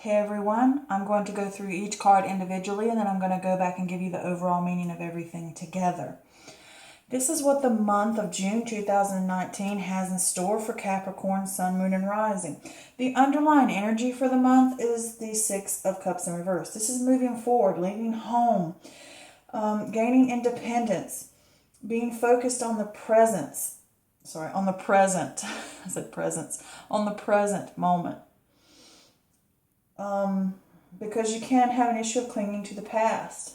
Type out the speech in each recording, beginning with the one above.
Hey everyone, I'm going to go through each card individually and then I'm going to go back and give you the overall meaning of everything together. This is what the month of June 2019 has in store for Capricorn, Sun, Moon, and Rising. The underlying energy for the month is the Six of Cups in reverse. This is moving forward, leaving home, gaining independence, being focused on the presence. On the present. I said presence. On the present moment. Because you can have an issue of clinging to the past.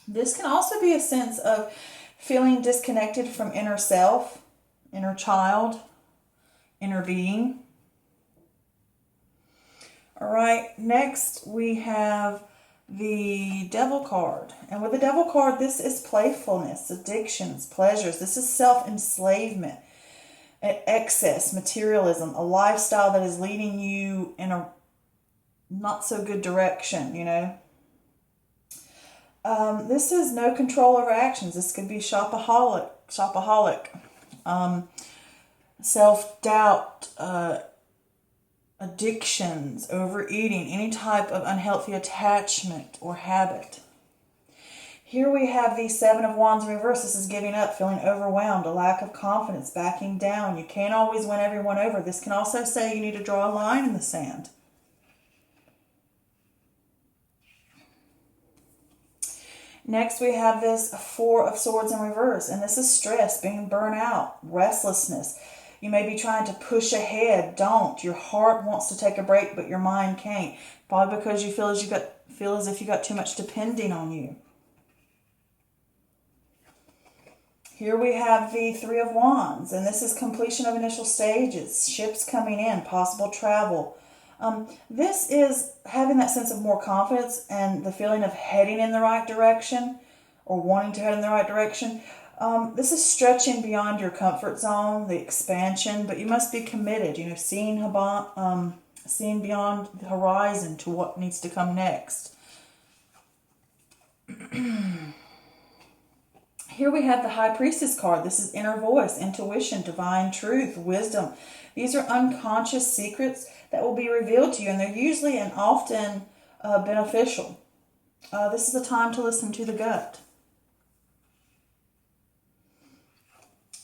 This can also be a sense of feeling disconnected from inner self, inner child, inner being. All right, next we have the Devil card. And with the Devil card, this is playfulness, addictions, pleasures. This is self-enslavement, excess, materialism, a lifestyle that is leading you in a not so good direction, you know. This is no control over actions. This could be shopaholic, self-doubt, addictions, overeating, any type of unhealthy attachment or habit. Here we have the Seven of Wands in reverse. This is giving up, feeling overwhelmed, a lack of confidence, backing down. You can't always win everyone over. This can also say you need to draw a line in the sand. Next, we have this Four of Swords in reverse, and this is stress, being burnt out, restlessness. You may be trying to push ahead. Don't. Your heart wants to take a break, but your mind can't. Probably because you feel as if you got too much depending on you. Here we have the Three of Wands, and this is completion of initial stages, ships coming in, possible travel. This is having that sense of more confidence and the feeling of heading in the right direction or wanting to head in the right direction. This is stretching beyond your comfort zone, the expansion, but you must be committed, you know, seeing beyond the horizon to what needs to come next. Here we have the High Priestess card. This is inner voice, intuition, divine truth, wisdom. These are unconscious secrets that will be revealed to you, and they're usually and often beneficial. This is the time to listen to the gut.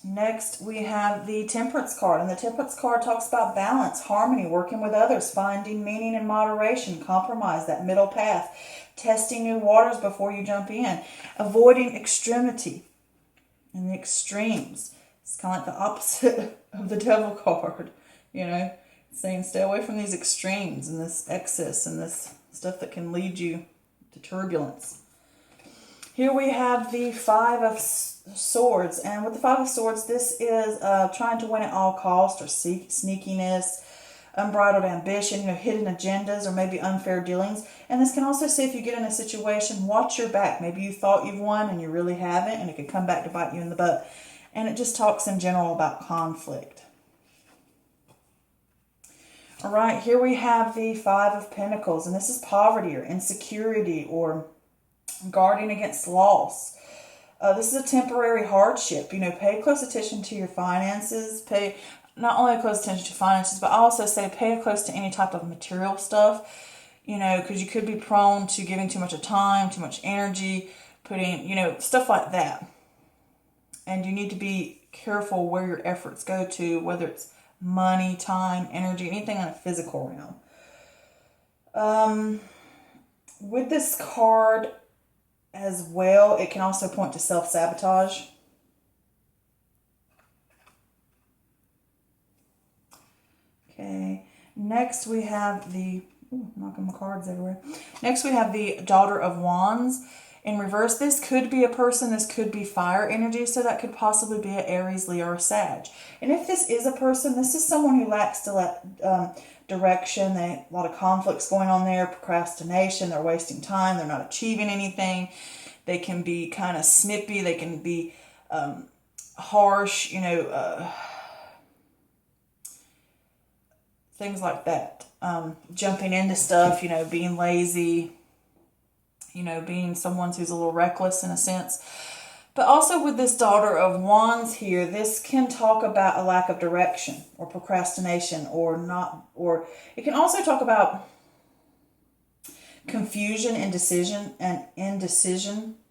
Next, we have the Temperance card, and the Temperance card talks about balance, harmony, working with others, finding meaning in moderation, compromise, that middle path, testing new waters before you jump in, avoiding extremity and the extremes. It's kind of like the opposite of the Devil card, you know, saying stay away from these extremes and this excess and this stuff that can lead you to turbulence. Here we have the Five of Swords, and with the Five of Swords, this is trying to win at all costs, or sneakiness, unbridled ambition, you know, hidden agendas, or maybe unfair dealings. And this can also say if you get in a situation, watch your back. Maybe you thought you've won and you really haven't, and it could come back to bite you in the butt. And it just talks in general about conflict. All right, here we have the Five of Pentacles, and this is poverty or insecurity or guarding against loss. This is a temporary hardship. You know, pay close attention to your finances. Pay not only close attention to finances, but I also say pay close to any type of material stuff. You know, because you could be prone to giving too much of time, too much energy, putting, you know, stuff like that. And you need to be careful where your efforts go to, whether it's money, time, energy, anything in a physical realm. With this card as well, it can also point to self-sabotage. Okay, next we have the, knocking my cards everywhere. Next we have the Daughter of Wands in reverse. This could be a person, this could be fire energy, so that could possibly be an Aries, Leo, or Sag. And if this is a person, this is someone who lacks direction. A lot of conflicts going on there, procrastination, they're wasting time, they're not achieving anything. They can be kind of snippy, they can be harsh, you know, things like that. Jumping into stuff, you know, being lazy, you know, being someone who's a little reckless in a sense. But also with this Daughter of Wands here, this can talk about a lack of direction or procrastination or not, or it can also talk about confusion, indecision,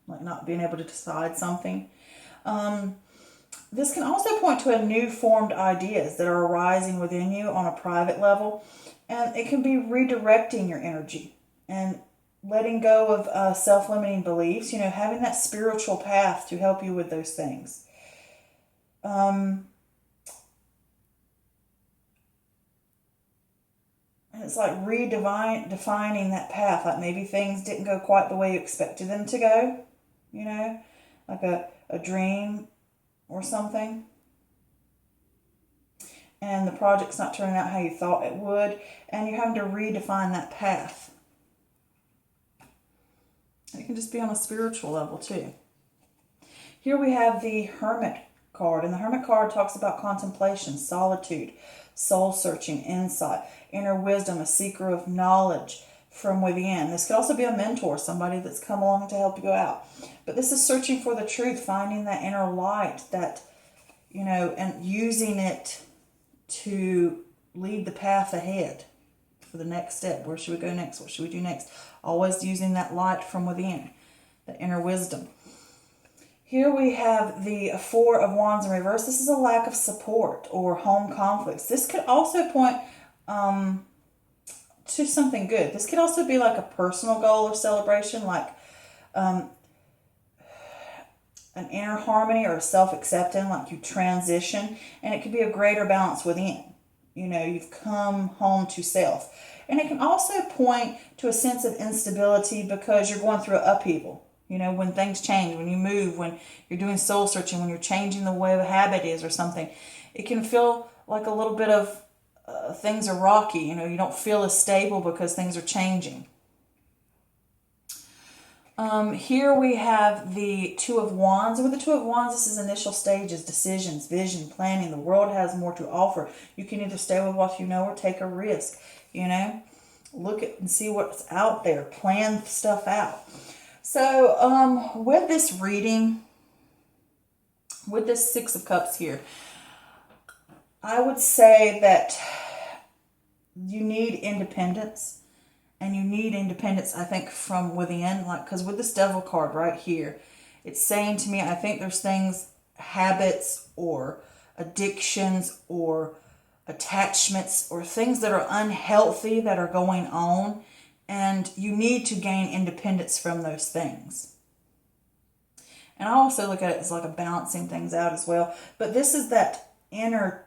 like not being able to decide something. This can also point to a new formed ideas that are arising within you on a private level, and it can be redirecting your energy and letting go of self-limiting beliefs, having that spiritual path to help you with those things. And it's like redefining that path, like maybe things didn't go quite the way you expected them to go, like a dream or something, and the project's not turning out how you thought it would, and you're having to redefine that path. It can just be on a spiritual level too. Here we have the Hermit card, and the Hermit card talks about contemplation, solitude, soul searching, insight, inner wisdom, a seeker of knowledge from within. This could also be a mentor, somebody that's come along to help you out. But this is searching for the truth, finding that inner light, that, and using it to lead the path ahead for the next step. Where should we go next? What should we do next? Always using that light from within, the inner wisdom. Here we have the Four of Wands in reverse. This is a lack of support or home conflicts. This could also point to something good. This could also be like a personal goal or celebration, like an inner harmony or self-acceptance, like you transition, and it could be a greater balance within. You've come home to self. And it can also point to a sense of instability because you're going through an upheaval. When things change, when you move, when you're doing soul searching, when you're changing the way a habit is or something, it can feel like a little bit of things are rocky. You don't feel as stable because things are changing. Here we have the Two of Wands. And with the Two of Wands, this is initial stages, decisions, vision, planning. The world has more to offer. You can either stay with what you know or take a risk. Look at and see what's out there. Plan stuff out. So with this reading, with this Six of Cups here, I would say that you need independence. And you need independence, I think, from within. Because with this Devil card right here, it's saying to me, I think there's things, habits or addictions or attachments or things that are unhealthy that are going on. And you need to gain independence from those things. And I also look at it as like a balancing things out as well. But this is that inner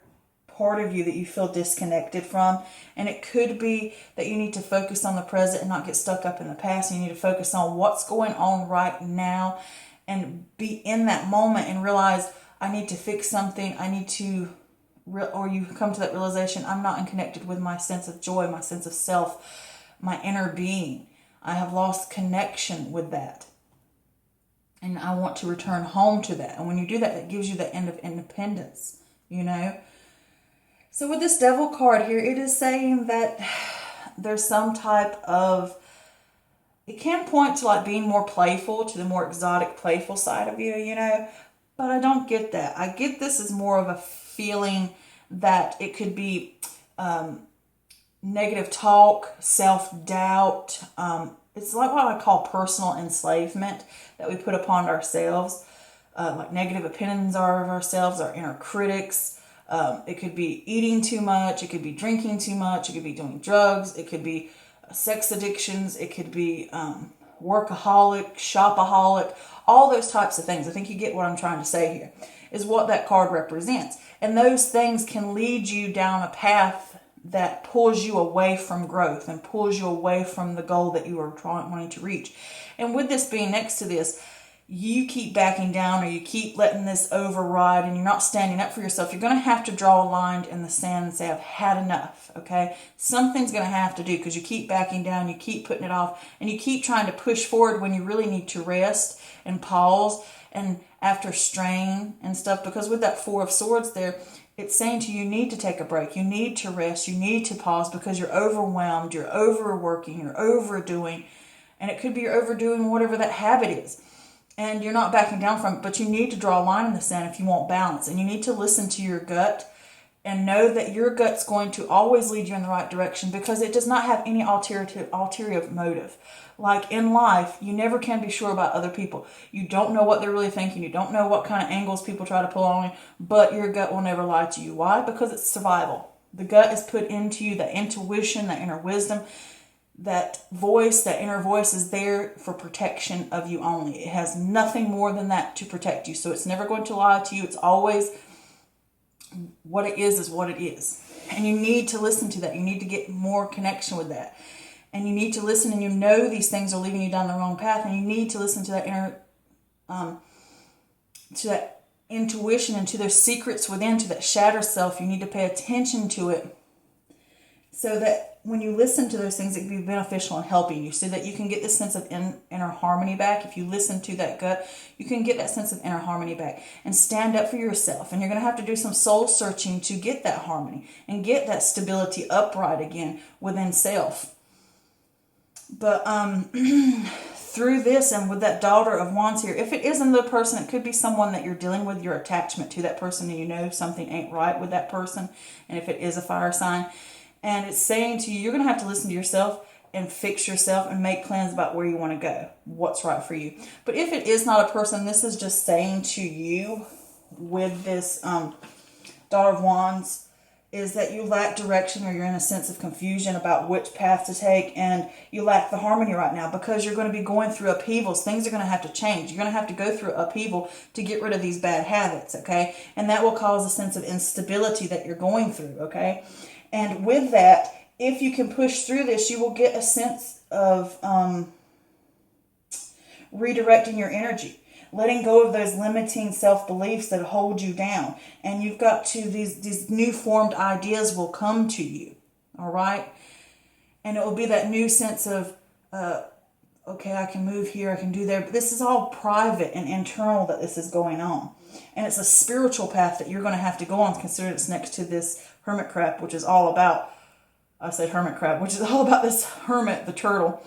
part of you that you feel disconnected from, and it could be that you need to focus on the present and not get stuck up in the past. You need to focus on what's going on right now and be in that moment and realize I need to fix something. I need to, or you come to that realization, I'm not connected with my sense of joy, my sense of self, my inner being. I have lost connection with that. And I want to return home to that. And when you do that, it gives you the end of independence, So with this Devil card here, it is saying that there's some type of, it can point to like being more playful, to the more exotic, playful side of you, but I don't get that. I get this as more of a feeling that it could be negative talk, self-doubt. It's like what I call personal enslavement that we put upon ourselves, like negative opinions of ourselves, our inner critics. It could be eating too much. It could be drinking too much. It could be doing drugs. It could be sex addictions. It could be workaholic, shopaholic, all those types of things. I think you get what I'm trying to say here, is what that card represents. And those things can lead you down a path that pulls you away from growth and pulls you away from the goal that you are wanting to reach. And with this being next to this, you keep backing down or you keep letting this override and you're not standing up for yourself, you're going to have to draw a line in the sand and say, I've had enough, okay? Something's going to have to do, because you keep backing down, you keep putting it off, and you keep trying to push forward when you really need to rest and pause and after strain and stuff. Because with that Four of Swords there, it's saying to you, you need to take a break, you need to rest, you need to pause because you're overwhelmed, you're overworking, you're overdoing, and it could be you're overdoing whatever that habit is. And you're not backing down from it, but you need to draw a line in the sand if you want balance. And you need to listen to your gut And know that your gut's going to always lead you in the right direction, because it does not have any ulterior motive. Like in life, you never can be sure about other people. You don't know what they're really thinking. You don't know what kind of angles people try to pull on you, but your gut will never lie to you. Why? Because it's survival. The gut is put into you, that intuition, that inner wisdom, that voice, that inner voice is there for protection of you only. It has nothing more than that to protect you. So it's never going to lie to you. It's always what it is what it is. And you need to listen to that. You need to get more connection with that. And you need to listen, and you know these things are leading you down the wrong path, and you need to listen to that inner, to that intuition, and to those secrets within, to that shadow self. You need to pay attention to it, so that when you listen to those things, it can be beneficial in helping you, so that you can get this sense of inner harmony back. If you listen to that gut, you can get that sense of inner harmony back and stand up for yourself. And you're going to have to do some soul searching to get that harmony and get that stability upright again within self. But through this, and with that Daughter of Wands here, if it is another person, it could be someone that you're dealing with, your attachment to that person, and you know something ain't right with that person. And if it is a fire sign, and it's saying to you, you're going to have to listen to yourself and fix yourself and make plans about where you want to go, what's right for you. But if it is not a person, this is just saying to you with this Daughter of Wands, is that you lack direction, or you're in a sense of confusion about which path to take, and you lack the harmony right now because you're going to be going through upheavals. Things are going to have to change. You're going to have to go through upheaval to get rid of these bad habits, okay? And that will cause a sense of instability that you're going through, okay? And with that, if you can push through this, you will get a sense of redirecting your energy, letting go of those limiting self-beliefs that hold you down. And you've got to, these new formed ideas will come to you, all right? And it will be that new sense of, okay, I can move here, I can do there. But this is all private and internal that this is going on. And it's a spiritual path that you're going to have to go on, considering it's next to this hermit crab, which is all about, I said hermit crab, which is all about this hermit, the turtle,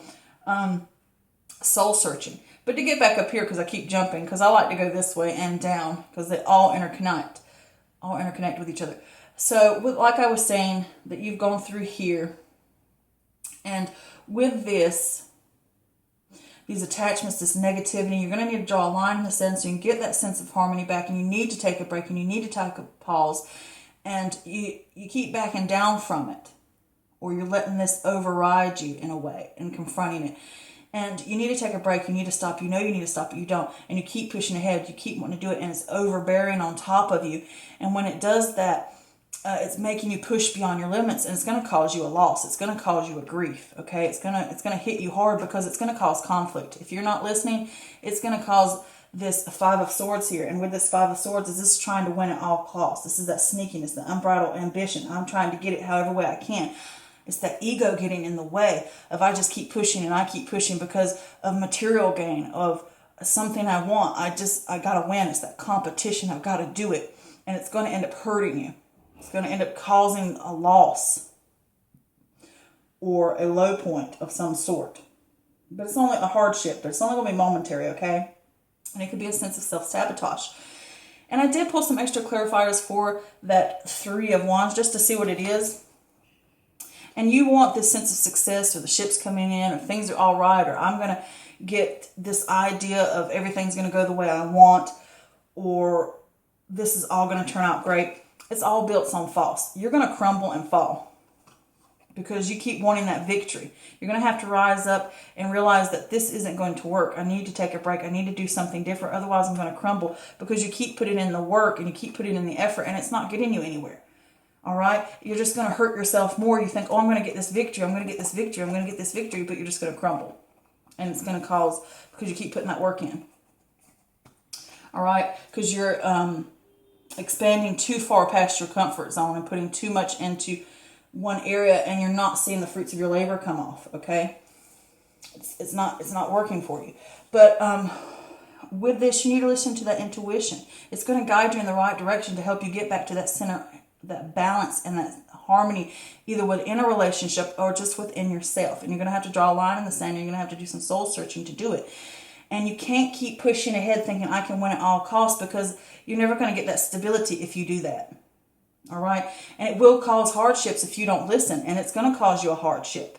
soul searching. But to get back up here, because I keep jumping, because I like to go this way and down, because they all interconnect with each other. So, like I was saying, that you've gone through here, and with this, these attachments, this negativity, you're going to need to draw a line in the sand so you can get that sense of harmony back, and you need to take a break, and you need to take a pause, and you keep backing down from it, or you're letting this override you in a way and confronting it. And you need to take a break. You need to stop. You know you need to stop, but you don't. And you keep pushing ahead. You keep wanting to do it, and it's overbearing on top of you. And when it does that, it's making you push beyond your limits, and it's going to cause you a loss. It's going to cause you a grief. Okay, it's gonna hit you hard, because it's going to cause conflict. If you're not listening, it's going to cause this Five of Swords here. And with this Five of Swords, is this trying to win at all costs? This is that sneakiness, the unbridled ambition. I'm trying to get it however way I can. It's that ego getting in the way of, I just keep pushing and I keep pushing because of material gain, of something I want. I got to win. It's that competition. I've got to do it. And it's going to end up hurting you. It's going to end up causing a loss or a low point of some sort. But it's only a hardship. But it's only going to be momentary, okay? And it could be a sense of self-sabotage. And I did pull some extra clarifiers for that Three of Wands just to see what it is. And you want this sense of success, or the ship's coming in, or things are all right, or I'm going to get this idea of everything's going to go the way I want, or this is all going to turn out great. It's all built on false. You're going to crumble and fall because you keep wanting that victory. You're going to have to rise up and realize that this isn't going to work. I need to take a break. I need to do something different. Otherwise, I'm going to crumble, because you keep putting in the work and you keep putting in the effort, and it's not getting you anywhere. All right, you're just going to hurt yourself more. You think, oh, I'm going to get this victory. I'm going to get this victory. I'm going to get this victory. But you're just going to crumble. And it's going to cause, because you keep putting that work in. All right, because you're expanding too far past your comfort zone and putting too much into one area, and you're not seeing the fruits of your labor come off, okay? It's not working for you. But with this, you need to listen to that intuition. It's going to guide you in the right direction to help you get back to that center, that balance and that harmony, either within a relationship or just within yourself. And you're going to have to draw a line in the sand. You're going to have to do some soul searching to do it. And you can't keep pushing ahead thinking I can win at all costs, because you're never going to get that stability if you do that. All right. And it will cause hardships if you don't listen. And it's going to cause you a hardship.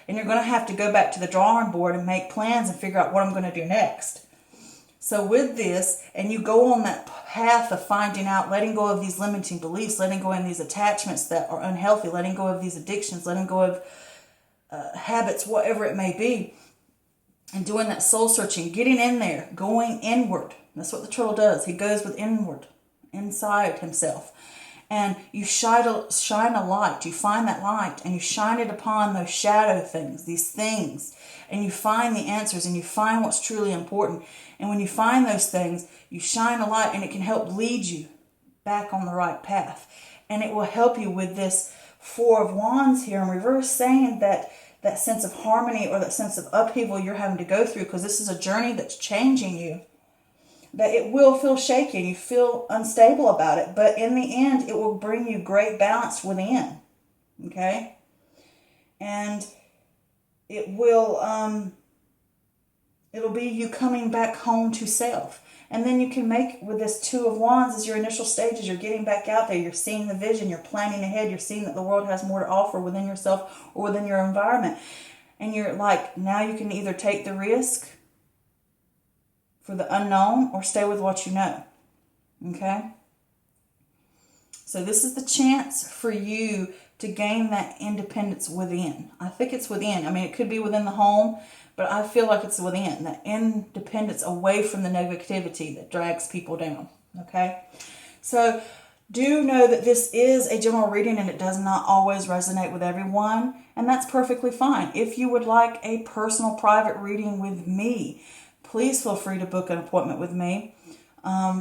And you're going to have to go back to the drawing board and make plans and figure out what I'm going to do next. So with this, and you go on that path of finding out, letting go of these limiting beliefs, letting go of these attachments that are unhealthy, letting go of these addictions, letting go of habits, whatever it may be, and doing that soul searching, getting in there, going inward. That's what the turtle does. He goes with inward, inside himself. And you shine a light. You find that light and you shine it upon those shadow things, these things. And you find the answers and you find what's truly important. And when you find those things, you shine a light and it can help lead you back on the right path. And it will help you with this Four of Wands here in reverse, saying that sense of harmony or that sense of upheaval you're having to go through, because this is a journey that's changing you. That it will feel shaky and you feel unstable about it. But in the end, it will bring you great balance within. Okay? And it will, it'll be you coming back home to self. And then you can make, with this Two of Wands as your initial stages, you're getting back out there, you're seeing the vision, you're planning ahead, you're seeing that the world has more to offer within yourself or within your environment. And you're like, now you can either take the risk for the unknown or stay with what you know. Okay? So this is the chance for you to gain that independence within. I think it's within. I mean, it could be within the home, but I feel like it's within. That independence away from the negativity that drags people down. Okay? So do know that this is a general reading and it does not always resonate with everyone. And that's perfectly fine. If you would like a personal private reading with me, please feel free to book an appointment with me.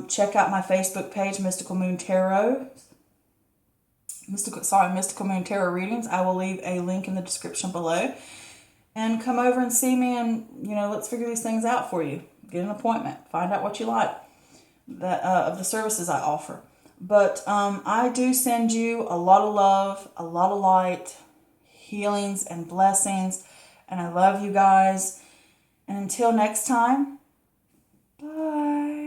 Check out my Facebook page, Mystical Moon Tarot. Mystical Moon Tarot Readings. I will leave a link in the description below. And come over and see me and, let's figure these things out for you. Get an appointment. Find out what you like of the services I offer. But I do send you a lot of love, a lot of light, healings and blessings. And I love you guys. And until next time, bye.